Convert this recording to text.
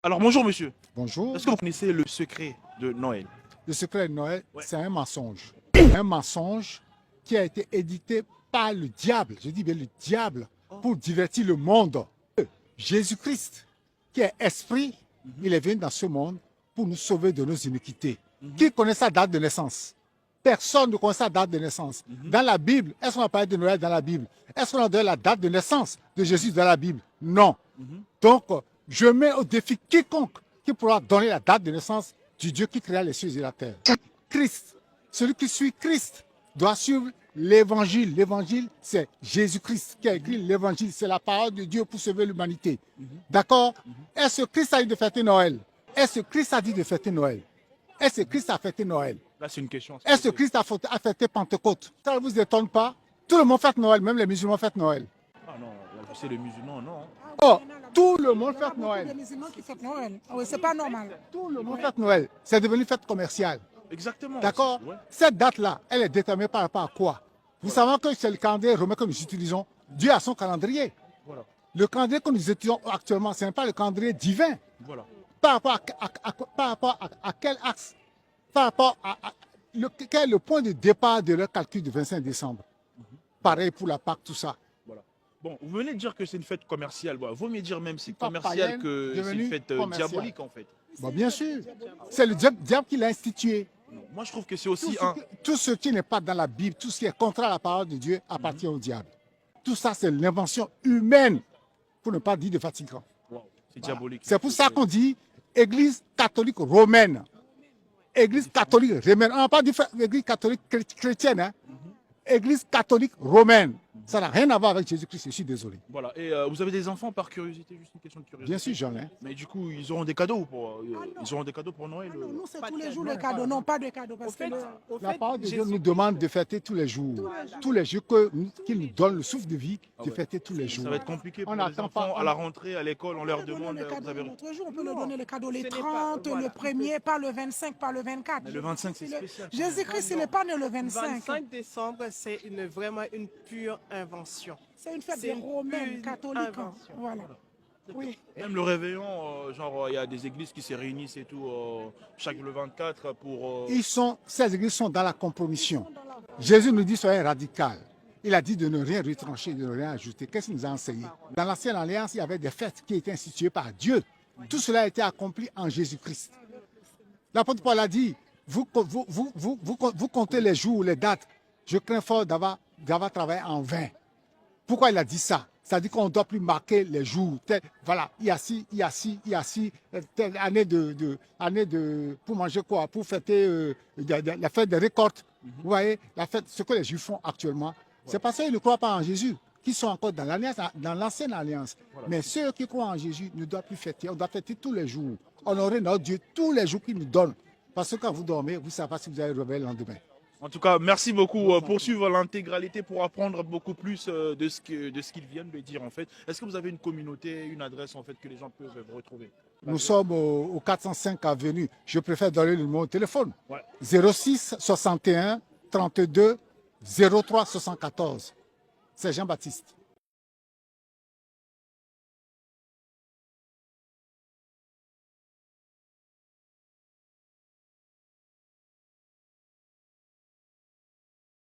Alors bonjour monsieur, Bonjour. est-ce que vous connaissez le secret de Noël? Le secret de Noël, Ouais. c'est un mensonge. Un mensonge qui a été édité par le diable, je dis bien le diable, pour divertir le monde. Jésus-Christ, qui est esprit, il est venu dans ce monde pour nous sauver de nos iniquités. Qui connaît sa date de naissance? Personne ne connaît sa date de naissance. Dans la Bible, est-ce qu'on a parlé de Noël dans la Bible? Est-ce qu'on a donné la date de naissance de Jésus dans la Bible? Non. Donc, je mets au défi quiconque qui pourra donner la date de naissance du Dieu qui créa les cieux et la terre. Christ, celui qui suit Christ, doit suivre l'évangile. L'évangile, c'est Jésus-Christ qui a écrit l'évangile. C'est la parole de Dieu pour sauver l'humanité. D'accord? Est-ce que Christ a dit de fêter Noël? Est-ce que Christ a dit de fêter Noël? Est-ce que Christ a fêté Noël? Là c'est une question. Est-ce que Christ a fêté Pentecôte? Ça ne vous étonne pas? Tout le monde fête Noël, même les musulmans fêtent Noël. Ah non, là, c'est les musulmans, non. Oh, tout le monde fête Il y a Noël. des musulmans qui fêtent Noël. Ah oui, c'est pas normal. Tout le monde fête Noël. C'est devenu fête commerciale. Exactement. D'accord? Ouais. Cette date-là, elle est déterminée par rapport à quoi? Vous savez que c'est le calendrier romain que nous utilisons. Dieu a son calendrier. Voilà. Le calendrier que nous utilisons actuellement, ce n'est pas le calendrier divin. Voilà. Par rapport à quel axe? Par rapport quel est le point de départ de leur calcul du 25 décembre? Pareil pour la Pâque, tout ça. Voilà. Bon, vous venez de dire que c'est une fête commerciale. Bon, vaut mieux dire même c'est Pas commercial païenne, que c'est devenue une fête commerciale. diabolique en fait. Bon, bien sûr. C'est le diable qui l'a institué. Non, moi je trouve que c'est aussi Tout ce qui n'est pas dans la Bible, tout ce qui est contraire à la parole de Dieu appartient au diable. Tout ça, c'est l'invention humaine, pour ne pas dire de fatigant. Wow, c'est diabolique. C'est pour ça qu'on dit Église catholique romaine. Église catholique romaine. On n'a pas dit Église catholique chrétienne. Hein? Église catholique romaine. Ça n'a rien à voir avec Jésus-Christ, je suis désolé. Voilà. Et vous avez des enfants par curiosité, juste une question de curiosité. Bien sûr, j'en ai. Mais du coup, ils auront des cadeaux pour ils auront des cadeaux pour Noël. Non, nous, c'est tous les jours les cadeaux. Non, pas de cadeaux. Parce que La parole de Dieu nous demande de fêter tous les jours. Tous les jours qu'il nous donne le souffle de vie, de fêter tous les jours. Ça va être compliqué pour On les n'attend enfants pas, à la rentrée, à l'école, on leur peut demande. donner les Vous cadeaux avez... l'autre jour. On peut leur donner les cadeaux les Ce n'est 30, pas- voilà. le 1er, pas le 25, pas le 24. Mais le 25 c'est spécial. Jésus-Christ, il n'est pas né le 25. 25 décembre, c'est vraiment une pure invention. C'est une fête C'est des une Romains pure catholiques. invention. Voilà. Oui. Même le réveillon, genre il y a des églises qui se réunissent et tout, chaque le 24 pour. Ces églises sont dans la compromission. Jésus nous dit soyez radical. Il a dit de ne rien retrancher, de ne rien ajouter. Qu'est-ce qu'il nous a enseigné? Dans l'ancienne alliance, il y avait des fêtes qui étaient instituées par Dieu. Tout cela a été accompli en Jésus-Christ. L'apôtre Paul a dit, vous comptez les jours, les dates. Je crains fort d'avoir travaillé en vain. Pourquoi il a dit ça? C'est-à-dire qu'on ne doit plus marquer les jours. Voilà, il y a ci, telle année pour manger quoi? Pour fêter la fête des récoltes. Vous voyez, la fête, ce que les Juifs font actuellement, c'est parce qu'ils ne croient pas en Jésus, qui sont encore dans l'ancienne alliance. Mais ceux qui croient en Jésus ne doivent plus fêter. On doit fêter tous les jours. Honorer notre Dieu tous les jours qu'il nous donne. Parce que quand vous dormez, vous ne savez pas si vous allez réveiller le lendemain. En tout cas, merci beaucoup pour suivre l'intégralité, pour apprendre beaucoup plus de ce qu'ils viennent de dire en fait. Est-ce que vous avez une communauté, une adresse en fait que les gens peuvent retrouver? Nous sommes au 405 avenue. Je préfère donner le numéro de téléphone. Ouais. 06 61 32 03 74. C'est Jean-Baptiste.